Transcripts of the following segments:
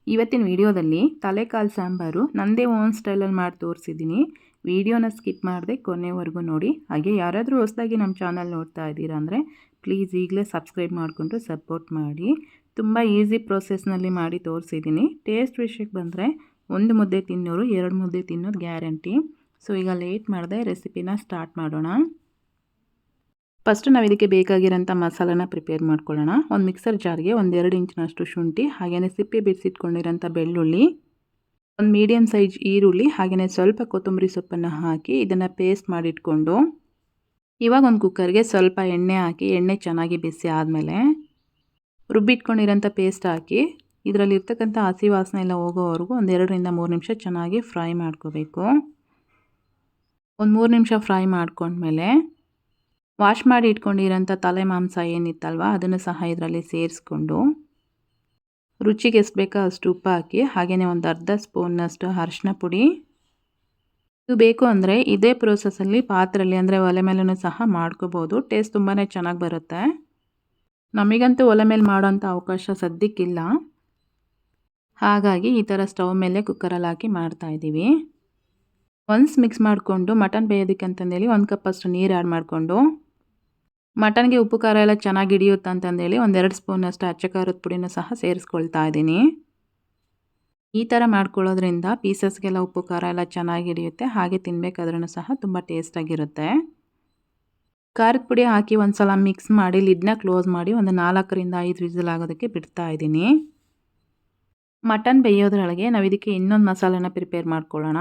ಇವತ್ತಿನ ವಿಡಿಯೋದಲ್ಲಿ ತಲೆಕಾಲು ಸಾಂಬಾರು ನನ್ನದೇ ಓನ್ ಸ್ಟೈಲಲ್ಲಿ ಮಾಡಿ ತೋರಿಸಿದ್ದೀನಿ. ವಿಡಿಯೋನ ಸ್ಕಿಪ್ ಮಾಡದೆ ಕೊನೆವರೆಗೂ ನೋಡಿ. ಹಾಗೆ ಯಾರಾದರೂ ಹೊಸದಾಗಿ ನಮ್ಮ ಚಾನಲ್ ನೋಡ್ತಾ ಇದ್ದೀರಾ ಅಂದರೆ ಪ್ಲೀಸ್ ಈಗಲೇ ಸಬ್ಸ್ಕ್ರೈಬ್ ಮಾಡಿಕೊಂಡು ಸಪೋರ್ಟ್ ಮಾಡಿ. ತುಂಬ ಈಸಿ ಪ್ರೊಸೆಸ್ನಲ್ಲಿ ಮಾಡಿ ತೋರಿಸಿದ್ದೀನಿ. ಟೇಸ್ಟ್ ವಿಷಯಕ್ಕೆ ಬಂದರೆ ಒಂದು ಮುದ್ದೆ ತಿನ್ನೋರು 2 ಮುದ್ದೆ ತಿನ್ನೋದು ಗ್ಯಾರಂಟಿ. ಸೊ ಈಗ ಲೇಟ್ ಮಾಡದೆ ರೆಸಿಪಿನ ಸ್ಟಾರ್ಟ್ ಮಾಡೋಣ. ಫಸ್ಟ್ ನಾವು ಇದಕ್ಕೆ ಬೇಕಾಗಿರೋಂಥ ಮಸಾಲಾನ ಪ್ರಿಪೇರ್ ಮಾಡ್ಕೊಳ್ಳೋಣ. ಒಂದು ಮಿಕ್ಸರ್ ಜಾರ್ಗೆ 1-2 ಇಂಚಿನಷ್ಟು ಶುಂಠಿ, ಹಾಗೆಯೇ ಸಿಪ್ಪೆ ಬಿಡಿಸಿಟ್ಕೊಂಡಿರೋಂಥ ಬೆಳ್ಳುಳ್ಳಿ, ಒಂದು ಮೀಡಿಯಮ್ ಸೈಜ್ ಈರುಳ್ಳಿ, ಹಾಗೆಯೇ ಸ್ವಲ್ಪ ಕೊತ್ತಂಬರಿ ಸೊಪ್ಪನ್ನು ಹಾಕಿ ಇದನ್ನು ಪೇಸ್ಟ್ ಮಾಡಿಟ್ಕೊಂಡು ಇವಾಗ ಒಂದು ಕುಕ್ಕರ್ಗೆ ಸ್ವಲ್ಪ ಎಣ್ಣೆ ಹಾಕಿ ಎಣ್ಣೆ ಚೆನ್ನಾಗಿ ಬಿಸಿ ಆದಮೇಲೆ ರುಬ್ಬಿಟ್ಕೊಂಡಿರೋಂಥ ಪೇಸ್ಟ್ ಹಾಕಿ ಇದರಲ್ಲಿ ಇರ್ತಕ್ಕಂಥ ಹಸಿ ವಾಸನೆ ಎಲ್ಲ ಹೋಗೋವರೆಗೂ 1-2-3 ನಿಮಿಷ ಚೆನ್ನಾಗಿ ಫ್ರೈ ಮಾಡ್ಕೋಬೇಕು. ಒಂದು 3 ನಿಮಿಷ ಫ್ರೈ ಮಾಡ್ಕೊಂಡ್ಮೇಲೆ ವಾಶ್ ಮಾಡಿ ಇಟ್ಕೊಂಡಿರೋಂಥ ತಲೆ ಮಾಂಸ ಏನಿತ್ತಲ್ವ ಅದನ್ನು ಸಹ ಇದರಲ್ಲಿ ಸೇರಿಸ್ಕೊಂಡು ರುಚಿಗೆ ಎಷ್ಟು ಬೇಕೋ ಅಷ್ಟು ಉಪ್ಪು ಹಾಕಿ, ಹಾಗೆಯೇ ಒಂದು ಅರ್ಧ ಸ್ಪೂನ್ನಷ್ಟು ಅರಿಶಿನ ಪುಡಿ. ಇದು ಬೇಕು ಅಂದರೆ ಇದೇ ಪ್ರೋಸೆಸ್ಸಲ್ಲಿ ಪಾತ್ರೆಯಲ್ಲಿ ಅಂದರೆ ಒಲೆ ಮೇಲೂ ಸಹ ಮಾಡ್ಕೋಬೋದು. ಟೇಸ್ಟ್ ತುಂಬಾ ಚೆನ್ನಾಗಿ ಬರುತ್ತೆ. ನಮಗಂತೂ ಒಲೆ ಮೇಲೆ ಮಾಡೋಂಥ ಅವಕಾಶ ಸದ್ಯಕ್ಕಿಲ್ಲ, ಹಾಗಾಗಿ ಈ ಥರ ಸ್ಟವ್ ಮೇಲೆ ಕುಕ್ಕರಲ್ಲಿ ಹಾಕಿ ಮಾಡ್ತಾಯಿದ್ದೀವಿ. ಒನ್ಸ್ ಮಿಕ್ಸ್ ಮಾಡಿಕೊಂಡು ಮಟನ್ ಬೇಯೋದಕ್ಕೆ ಅಂತಂದೇಳಿ 1 ಕಪ್ಪಷ್ಟು ನೀರು ಆ್ಯಡ್ ಮಾಡಿಕೊಂಡು ಮಟನ್ಗೆ ಉಪ್ಪು ಖಾರ ಎಲ್ಲ ಚೆನ್ನಾಗಿ ಹಿಡಿಯುತ್ತೆ ಅಂತಂದೇಳಿ 1-2 ಸ್ಪೂನಷ್ಟು ಅಚ್ಚ ಖಾರದ ಪುಡಿನೂ ಸಹ ಸೇರಿಸ್ಕೊಳ್ತಾ ಇದ್ದೀನಿ. ಈ ಥರ ಮಾಡ್ಕೊಳ್ಳೋದ್ರಿಂದ ಪೀಸಸ್ಗೆಲ್ಲ ಉಪ್ಪು ಖಾರ ಎಲ್ಲ ಚೆನ್ನಾಗಿ ಹಿಡಿಯುತ್ತೆ, ಹಾಗೆ ತಿನ್ನಬೇಕಾದ್ರೂ ಸಹ ತುಂಬ ಟೇಸ್ಟಾಗಿರುತ್ತೆ. ಖಾರದ ಪುಡಿ ಹಾಕಿ ಒಂದು ಸಲ ಮಿಕ್ಸ್ ಮಾಡಿ ಲಿಡ್ನ ಕ್ಲೋಸ್ ಮಾಡಿ ಒಂದು 4-5 ವಿಸಿಲ್ ಆಗೋದಕ್ಕೆ ಬಿಡ್ತಾ ಇದ್ದೀನಿ. ಮಟನ್ ಬೇಯೋದ್ರೊಳಗೆ ನಾವು ಇದಕ್ಕೆ ಇನ್ನೊಂದು ಮಸಾಲೆನ ಪ್ರಿಪೇರ್ ಮಾಡ್ಕೊಳ್ಳೋಣ.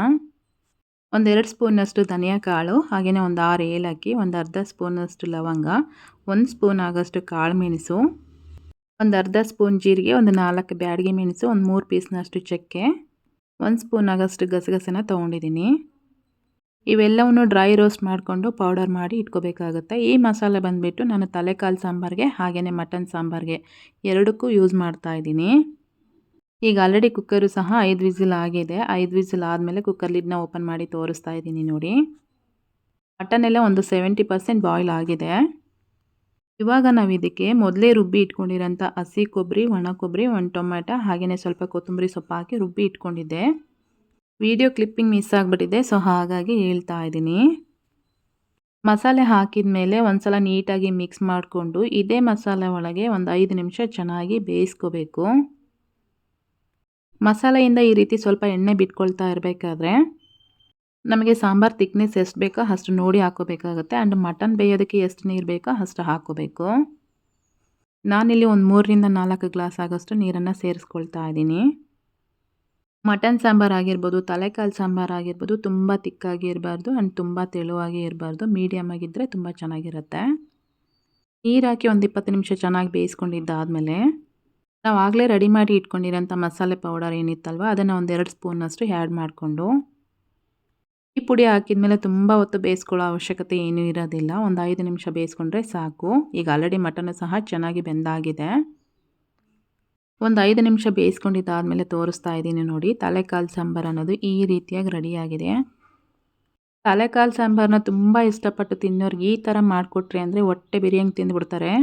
1-2 ಸ್ಪೂನಷ್ಟು ಧನಿಯಾ ಕಾಳು, ಹಾಗೆಯೇ ಒಂದು 6 ಏಲಕ್ಕಿ, ಒಂದು ಅರ್ಧ ಸ್ಪೂನಷ್ಟು ಲವಂಗ, 1 ಸ್ಪೂನ್ ಆಗೋಷ್ಟು ಕಾಳು ಮೆಣಸು, ಒಂದು ಅರ್ಧ ಸ್ಪೂನ್ ಜೀರಿಗೆ, ಒಂದು 4 ಬ್ಯಾಡಗಿ ಮೆಣಸು, ಒಂದು 3 ಪೀಸ್ನಷ್ಟು ಚಕ್ಕೆ, 1 ಸ್ಪೂನ್ ಆಗೋಷ್ಟು ಗಸಗಸೆನ ತೊಗೊಂಡಿದ್ದೀನಿ. ಇವೆಲ್ಲವನ್ನು ಡ್ರೈ ರೋಸ್ಟ್ ಮಾಡಿಕೊಂಡು ಪೌಡರ್ ಮಾಡಿ ಇಟ್ಕೋಬೇಕಾಗುತ್ತೆ. ಈ ಮಸಾಲೆ ಬಂದುಬಿಟ್ಟು ನಾನು ತಲೆಕಾಲು ಸಾಂಬಾರಿಗೆ ಹಾಗೆಯೇ ಮಟನ್ ಸಾಂಬಾರಿಗೆ ಎರಡಕ್ಕೂ ಯೂಸ್ ಮಾಡ್ತಾಯಿದ್ದೀನಿ. ಈಗ ಆಲ್ರೆಡಿ ಕುಕ್ಕರು ಸಹ 5 ವಿಸಿಲ್ ಆಗಿದೆ. 5 ವಿಸಿಲ್ ಆದಮೇಲೆ ಕುಕ್ಕರ್ ಲಿಡ್ನ ಓಪನ್ ಮಾಡಿ ತೋರಿಸ್ತಾ ಇದ್ದೀನಿ ನೋಡಿ. ಮಟನ್ ಎಲ್ಲ ಒಂದು 70% ಬಾಯ್ಲ್ ಆಗಿದೆ. ಇವಾಗ ನಾವು ಇದಕ್ಕೆ ಮೊದಲೇ ರುಬ್ಬಿ ಇಟ್ಕೊಂಡಿರೋಂಥ ಹಸಿ ಕೊಬ್ಬರಿ, ಒಣ ಕೊಬ್ಬರಿ, 1 ಟೊಮೆಟೊ, ಹಾಗೆಯೇ ಸ್ವಲ್ಪ ಕೊತ್ತಂಬರಿ ಸೊಪ್ಪು ಹಾಕಿ ರುಬ್ಬಿ ಇಟ್ಕೊಂಡಿದ್ದೆ. ವಿಡಿಯೋ ಕ್ಲಿಪ್ಪಿಂಗ್ ಮಿಸ್ ಆಗಿಬಿಟ್ಟಿದೆ, ಸೊ ಹಾಗಾಗಿ ಹೇಳ್ತಾ ಇದ್ದೀನಿ. ಮಸಾಲೆ ಹಾಕಿದ ಮೇಲೆ ಒಂದು ಸಲ ನೀಟಾಗಿ ಮಿಕ್ಸ್ ಮಾಡಿಕೊಂಡು ಇದೇ ಮಸಾಲೆ ಒಳಗೆ ಒಂದು 5 ನಿಮಿಷ ಚೆನ್ನಾಗಿ ಬೇಯಿಸ್ಕೋಬೇಕು. ಮಸಾಲೆಯಿಂದ ಈ ರೀತಿ ಸ್ವಲ್ಪ ಎಣ್ಣೆ ಬಿಟ್ಕೊಳ್ತಾ ಇರಬೇಕಾದ್ರೆ ನಮಗೆ ಸಾಂಬಾರು ತಿಕ್ನೆಸ್ ಎಷ್ಟು ಬೇಕೋ ಅಷ್ಟು ನೋಡಿ ಹಾಕೋಬೇಕಾಗುತ್ತೆ. ಆ್ಯಂಡ್ ಮಟನ್ ಬೇಯೋದಕ್ಕೆ ಎಷ್ಟು ನೀರು ಬೇಕೋ ಅಷ್ಟು ಹಾಕೋಬೇಕು. ನಾನಿಲ್ಲಿ ಒಂದು 3-4 ಗ್ಲಾಸ್ ಆಗೋಷ್ಟು ನೀರನ್ನು ಸೇರಿಸ್ಕೊಳ್ತಾ ಇದ್ದೀನಿ. ಮಟನ್ ಸಾಂಬಾರು ಆಗಿರ್ಬೋದು, ತಲೆಕಾಲು ಸಾಂಬಾರು ಆಗಿರ್ಬೋದು, ತುಂಬ ತಿಕ್ಕಾಗಿ ಇರಬಾರ್ದು ಆ್ಯಂಡ್ ತುಂಬ ತೆಳುವಾಗಿ ಇರಬಾರ್ದು, ಮೀಡಿಯಮ್ ಆಗಿದ್ದರೆ ತುಂಬ ಚೆನ್ನಾಗಿರುತ್ತೆ. ನೀರು ಹಾಕಿ ಒಂದು 20 ನಿಮಿಷ ಚೆನ್ನಾಗಿ ಬೇಯಿಸ್ಕೊಂಡಿದ್ದಾದಮೇಲೆ ನಾವು ಆಗಲೇ ರೆಡಿ ಮಾಡಿ ಇಟ್ಕೊಂಡಿರೋಂಥ ಮಸಾಲೆ ಪೌಡರ್ ಏನಿತ್ತಲ್ವ ಅದನ್ನು 1-2 ಸ್ಪೂನಷ್ಟು ಆ್ಯಡ್ ಮಾಡಿಕೊಂಡು ಈ ಪುಡಿ ಹಾಕಿದ ಮೇಲೆ ತುಂಬ ಹೊತ್ತು ಬೇಯಿಸ್ಕೊಳ್ಳೋ ಅವಶ್ಯಕತೆ ಏನೂ ಇರೋದಿಲ್ಲ. ಒಂದು 5 ನಿಮಿಷ ಬೇಯಿಸ್ಕೊಂಡ್ರೆ ಸಾಕು. ಈಗ ಆಲ್ರೆಡಿ ಮಟನ್ನು ಸಹ ಚೆನ್ನಾಗಿ ಬೆಂದಾಗಿದೆ. ಒಂದು 5 ನಿಮಿಷ ಬೇಯಿಸ್ಕೊಂಡಿದ್ದಾದಮೇಲೆ ತೋರಿಸ್ತಾ ಇದ್ದೀನಿ ನೋಡಿ. ತಲೆಕಾಲು ಸಾಂಬಾರು ಅನ್ನೋದು ಈ ರೀತಿಯಾಗಿ ರೆಡಿಯಾಗಿದೆ. ತಲೆಕಾಲು ಸಾಂಬಾರನ್ನ ತುಂಬ ಇಷ್ಟಪಟ್ಟು ತಿನ್ನೋರಿಗೆ ಈ ಥರ ಮಾಡಿಕೊಟ್ರಿ ಅಂದರೆ ಹೊಟ್ಟೆ ಬಿರಿಯಂಗೆ ತಿಂದುಬಿಡ್ತಾರೆ.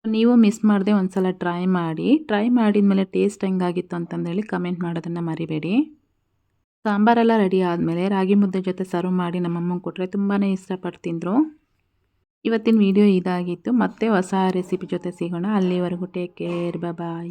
ನೀವು ಮಿಸ್ ಮಾಡದೆ ಒಂದು ಸಲ ಟ್ರೈ ಮಾಡಿ. ಟ್ರೈ ಮಾಡಿದ ಮೇಲೆ ಟೇಸ್ಟ್ ಹೆಂಗಾಗಿತ್ತು ಅಂತಂದೇಳಿ ಕಮೆಂಟ್ ಮಾಡೋದನ್ನು ಮರಿಬೇಡಿ. ಸಾಂಬಾರೆಲ್ಲ ರೆಡಿ ಆದಮೇಲೆ ರಾಗಿ ಮುದ್ದೆ ಜೊತೆ ಸರ್ವ್ ಮಾಡಿ ನಮ್ಮಮ್ಮಂಗೆ ಕೊಟ್ಟರೆ ತುಂಬಾ ಇಷ್ಟಪಟ್ಟು ತಿಂದರು. ಇವತ್ತಿನ ವಿಡಿಯೋ ಇದಾಗಿತ್ತು. ಮತ್ತೆ ಹೊಸ ರೆಸಿಪಿ ಜೊತೆ ಸಿಗೋಣ. ಅಲ್ಲಿವರೆಗೂ ಟೇಕ್ ಕೇರ್, ಬಾಯ್.